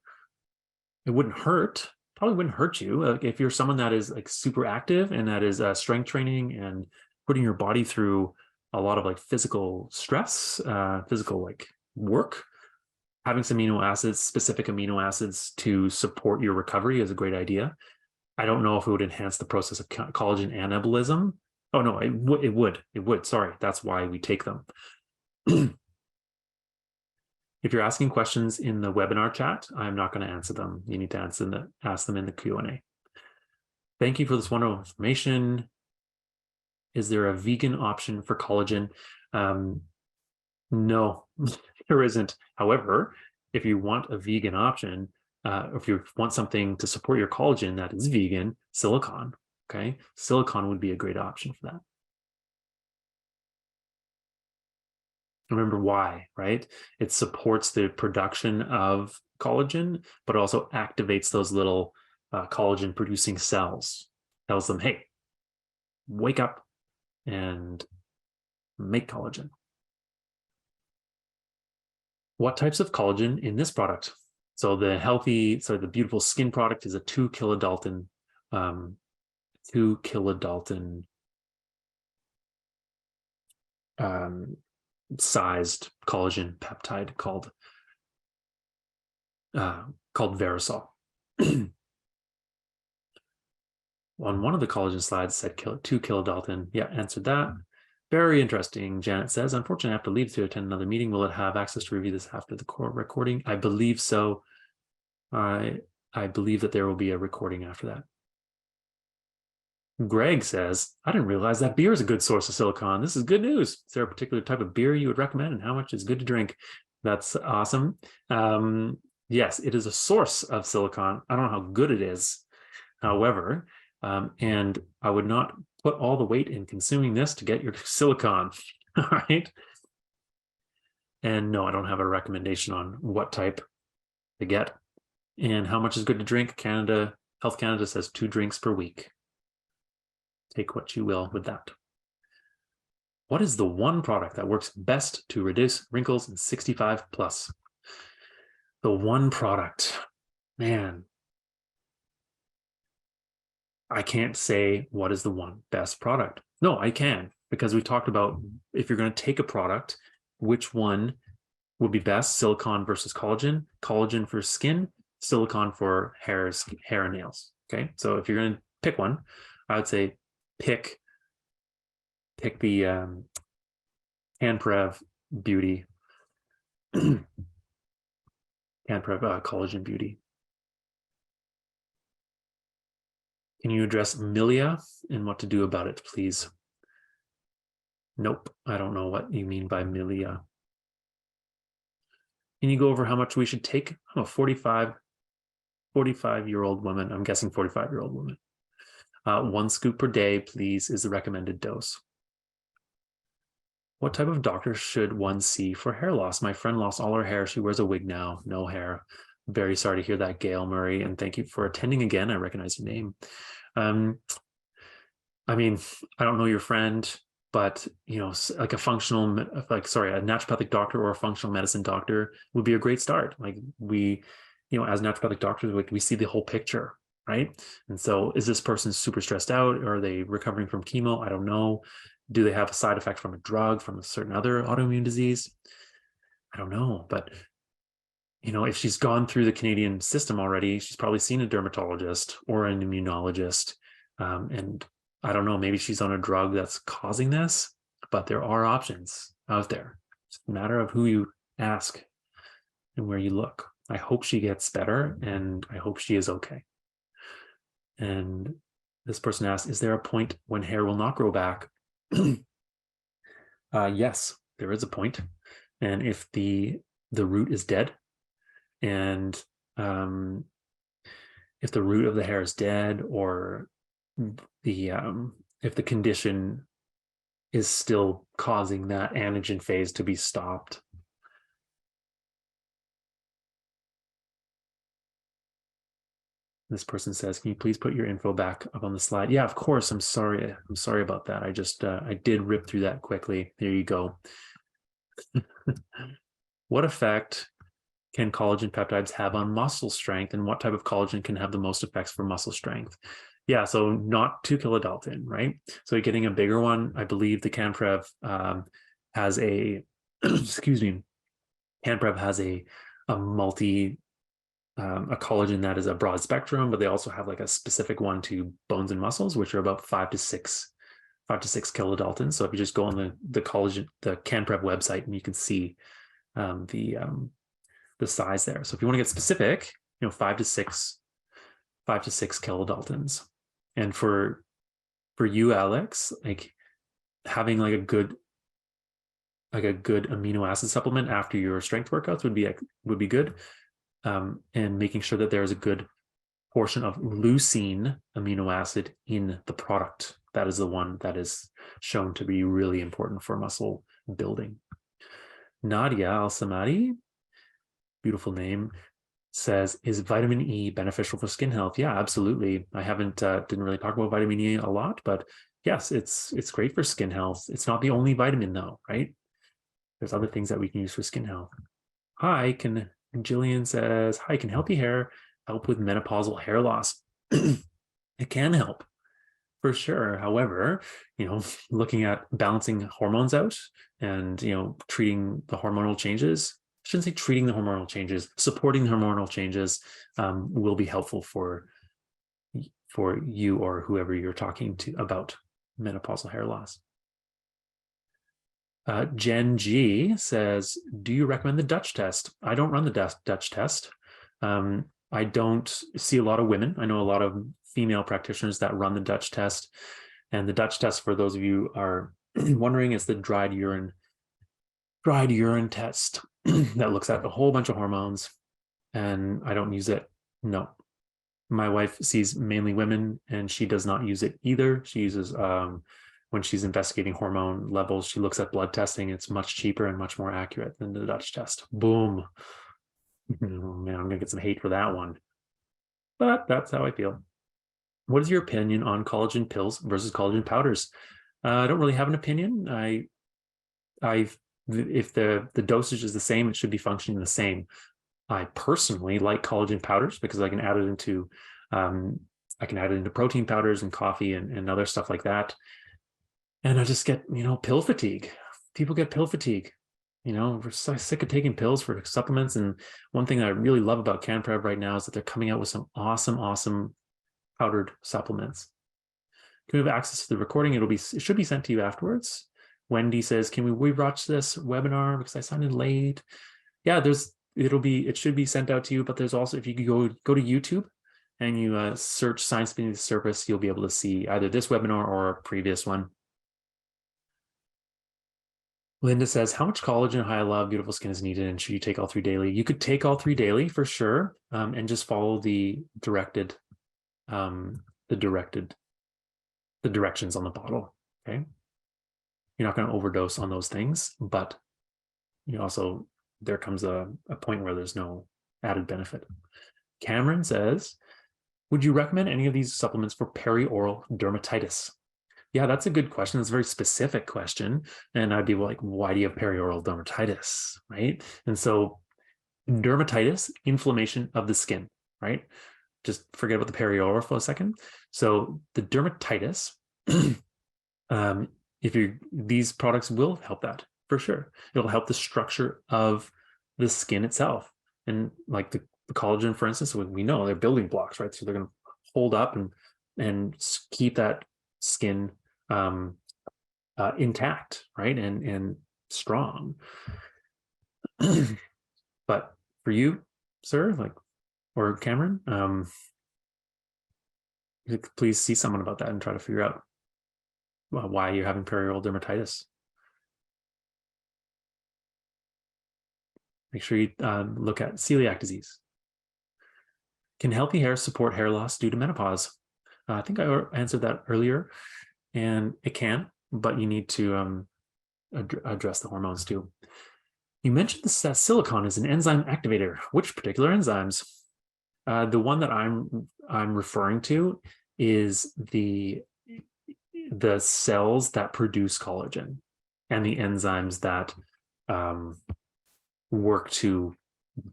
S1: it wouldn't hurt. Probably wouldn't hurt you. If you're someone that is super active and that is strength training and putting your body through a lot of physical stress, physical work, having some specific amino acids to support your recovery is a great idea. I don't know if it would enhance the process of collagen anabolism. Oh no, it would. Sorry, that's why we take them. If you're asking questions in the webinar chat, I'm not going to answer them. You need to ask them in the Q&A. Thank you for this wonderful information. Is there a vegan option for collagen? No, there isn't. However, if you want a vegan option, if you want something to support your collagen that is vegan, silicon, okay? Silicon would be a great option for that. Remember why, right? It supports the production of collagen, but also activates those little collagen producing cells, tells them, hey, wake up and make collagen. What types of collagen in this product? So the beautiful skin product is a 2 kilodalton, 2 kilodalton sized collagen peptide called Verisol. On one of the collagen slides said 2 kilodalton. Yeah, answered that. Very interesting. Janet says, unfortunately, I have to leave to attend another meeting. Will it have access to review this after the core recording? I believe so. I believe that there will be a recording after that. Greg says, I didn't realize that beer is a good source of silicon. This is good news. Is there a particular type of beer you would recommend, and how much is good to drink? That's awesome. Yes, it is a source of silicon. I don't know how good it is, however, and I would not put all the weight in consuming this to get your silicon. All right. And no, I don't have a recommendation on what type to get and how much is good to drink. Health Canada says 2 drinks per week. Take what you will with that. What is the one product that works best to reduce wrinkles in 65 plus? The one product, man, I can't say what is the one best product. No, I can, because we talked about if you're going to take a product, which one would be best? Silicon versus collagen, collagen for skin, silicon for hair and nails. Okay, so if you're going to pick one, I would say pick the CanPrev Beauty, CanPrev Collagen Beauty. Can you address milia and what to do about it, please? Nope, I don't know what you mean by milia. Can you go over how much we should take? I'm a 45-year-old woman. I'm guessing 45-year-old woman. 1 scoop per day, please, is the recommended dose. What type of doctor should one see for hair loss? My friend lost all her hair. She wears a wig now, no hair. Very sorry to hear that, Gail Murray, and thank you for attending again. I recognize your name. I mean, I don't know your friend, but like a naturopathic doctor or a functional medicine doctor would be a great start. Like as naturopathic doctors, we see the whole picture, right? And so, is this person super stressed out, or are they recovering from chemo? I don't know. Do they have a side effect from a drug, from a certain other autoimmune disease? I don't know, but if she's gone through the Canadian system already, she's probably seen a dermatologist or an immunologist. And I don't know, maybe she's on a drug that's causing this, but there are options out there. It's a matter of who you ask and where you look. I hope she gets better, and I hope she is okay. And this person asked, is there a point when hair will not grow back? Yes, there is a point. And if the root is dead, and if the root of the hair is dead, or if the condition is still causing that anagen phase to be stopped. This person says, can you please put your info back up on the slide? Yeah, of course. I'm sorry about that. I just I did rip through that quickly. There you go. What effect can collagen peptides have on muscle strength, and what type of collagen can have the most effects for muscle strength? Yeah, so not 2 kilodalton, right? So you're getting a bigger one. I believe the CanPrev has a, excuse me, CanPrev has a collagen that is a broad spectrum, but they also have like a specific one to bones and muscles, which are about 5 to 6 kilodaltons. So if you just go on the CanPrev website, and you can see the size there. So if you want to get specific, 5 to 6 kilodaltons. And for you, Alex, like having like a good amino acid supplement after your strength workouts would be good. And making sure that there's a good portion of leucine amino acid in the product. That is the one that is shown to be really important for muscle building. Nadia Al-Samadi, beautiful name, says, is vitamin E beneficial for skin health? Yeah, absolutely. I didn't really talk about vitamin E a lot, but yes, it's great for skin health. It's not the only vitamin though, right? There's other things that we can use for skin health. Jillian says, hi, can healthy hair help with menopausal hair loss? It can help for sure. However, looking at balancing hormones out and, treating the hormonal changes, I shouldn't say treating the hormonal changes, supporting the hormonal changes will be helpful for you or whoever you're talking to about menopausal hair loss. Jen G says, do you recommend the Dutch test? I don't run the Dutch test. I don't see a lot of women. I know a lot of female practitioners that run the Dutch test. And the Dutch test, for those of you are wondering, is the dried urine test that looks at a whole bunch of hormones. And I don't use it. No. My wife sees mainly women and she does not use it either. She uses when she's investigating hormone levels, she looks at blood testing. It's much cheaper and much more accurate than the Dutch test. Boom. Oh, man, I'm gonna get some hate for that one. But that's how I feel. What is your opinion on collagen pills versus collagen powders? I don't really have an opinion. If the dosage is the same, it should be functioning the same. I personally like collagen powders because I can add it into protein powders and coffee and other stuff like that. And I just get, pill fatigue. People get pill fatigue. We're so sick of taking pills for supplements. And one thing that I really love about CanPrev right now is that they're coming out with some awesome powdered supplements. Can we have access to the recording? It should be sent to you afterwards. Wendy says, can we rewatch this webinar because I signed in late? Yeah, it should be sent out to you, but there's also, if you go to YouTube and you search Science Beneath the Surface, you'll be able to see either this webinar or a previous one. Linda says, how much collagen, high love, beautiful skin is needed, and should you take all 3 daily? You could take all 3 daily for sure, and just follow the directions on the bottle. Okay, you're not going to overdose on those things, but there comes a point where there's no added benefit. Cameron says, would you recommend any of these supplements for perioral dermatitis? Yeah, that's a good question. It's a very specific question. And I'd be like, why do you have perioral dermatitis, right? And so dermatitis, inflammation of the skin, right? Just forget about the perioral for a second. So the dermatitis, these products will help that for sure. It'll help the structure of the skin itself. And like the collagen, for instance, we know they're building blocks, right? So they're going to hold up and keep that skin intact, right? And strong. But for you, sir, or Cameron, please see someone about that and try to figure out why you're having perioral dermatitis. Make sure you look at celiac disease. Can healthy hair support hair loss due to menopause? I think I answered that earlier, and it can, but you need to address the hormones too. You mentioned the silicon is an enzyme activator. Which particular enzymes? The one that I'm referring to is the cells that produce collagen and the enzymes that work to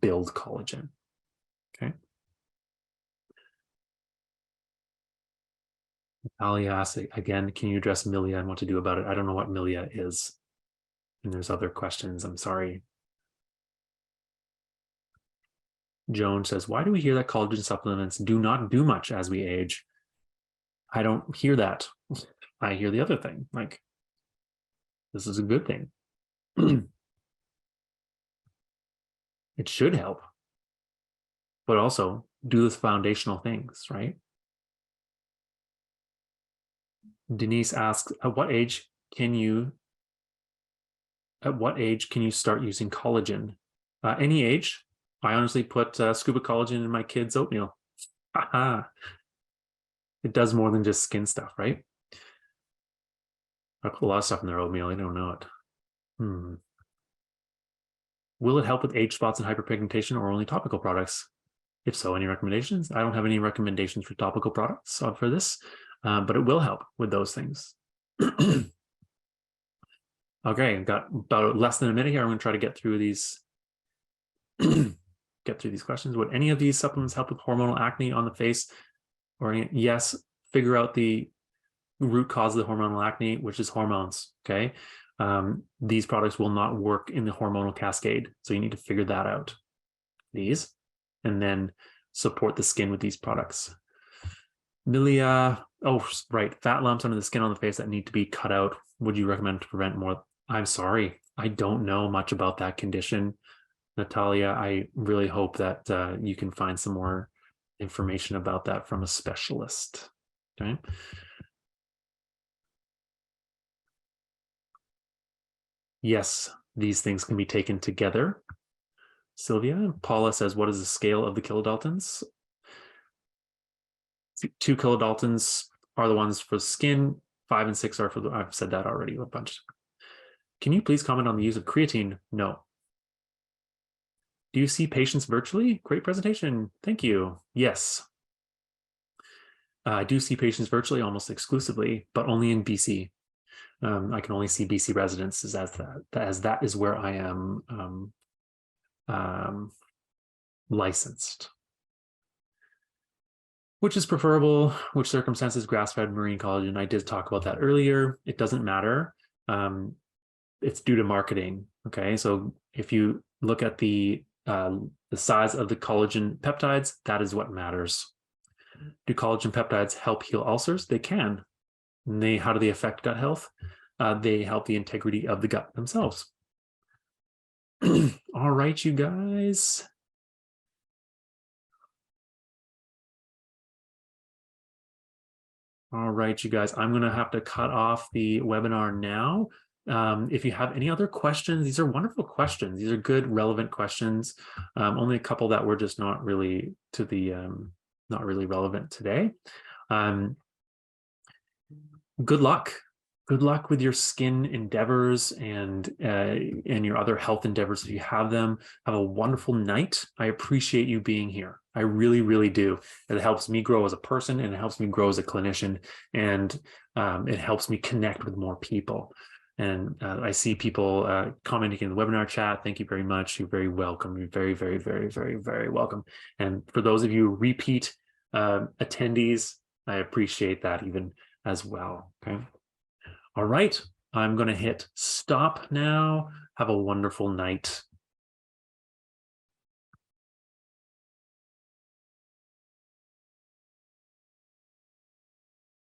S1: build collagen. Okay. Ali asks again, can you address milia and what to do about it? I don't know what milia is. And there's other questions. I'm sorry. Joan says, why do we hear that collagen supplements do not do much as we age? I don't hear that. I hear the other thing. Like, this is a good thing. It should help, but also do the foundational things, right? Denise asks, at what age can you start using collagen? Any age. I honestly put scuba collagen in my kids' oatmeal. It does more than just skin stuff, right? I put a lot of stuff in their oatmeal. I don't know it. Will it help with age spots and hyperpigmentation or only topical products? If so, any recommendations? I don't have any recommendations for topical products for this, but it will help with those things. Okay, I've got about less than a minute here. I'm going to try to get through these questions. Would any of these supplements help with hormonal acne on the face? Or yes, figure out the root cause of the hormonal acne, which is hormones. Okay. These products will not work in the hormonal cascade. So you need to figure that out. These, and then support the skin with these products. Milia, oh, right. Fat lumps under the skin on the face that need to be cut out. Would you recommend to prevent more? I'm sorry. I don't know much about that condition. Natalia, I really hope that you can find some more information about that from a specialist. Okay. Yes, these things can be taken together. Sylvia, Paula says, what is the scale of the kilodaltons? 2 kilodaltons are the ones for skin, 5 and 6 are for the, I've said that already a bunch. Can you please comment on the use of creatine? No. Do you see patients virtually? Great presentation. Thank you. Yes. I do see patients virtually almost exclusively, but only in BC. I can only see BC residents as that is where I am licensed. Which is preferable, which circumstances, grass-fed marine collagen. I did talk about that earlier. It doesn't matter. It's due to marketing. Okay, so if you look at the size of the collagen peptides, that is what matters. Do collagen peptides help heal ulcers? They can. And how do they affect gut health? They help the integrity of the gut themselves. All right, you guys. All right, you guys, I'm going to have to cut off the webinar now. If you have any other questions, these are wonderful questions. These are good, relevant questions. Only a couple that were just not really to the not really relevant today. Good luck. Good luck with your skin endeavors and your other health endeavors if you have them. Have a wonderful night. I appreciate you being here. I really, really do. It helps me grow as a person, and it helps me grow as a clinician, and it helps me connect with more people. And I see people commenting in the webinar chat. Thank you very much. You're very welcome. You're very, very, very, very, very welcome. And for those of you repeat attendees, I appreciate that even as well. Okay. All right. I'm going to hit stop now. Have a wonderful night.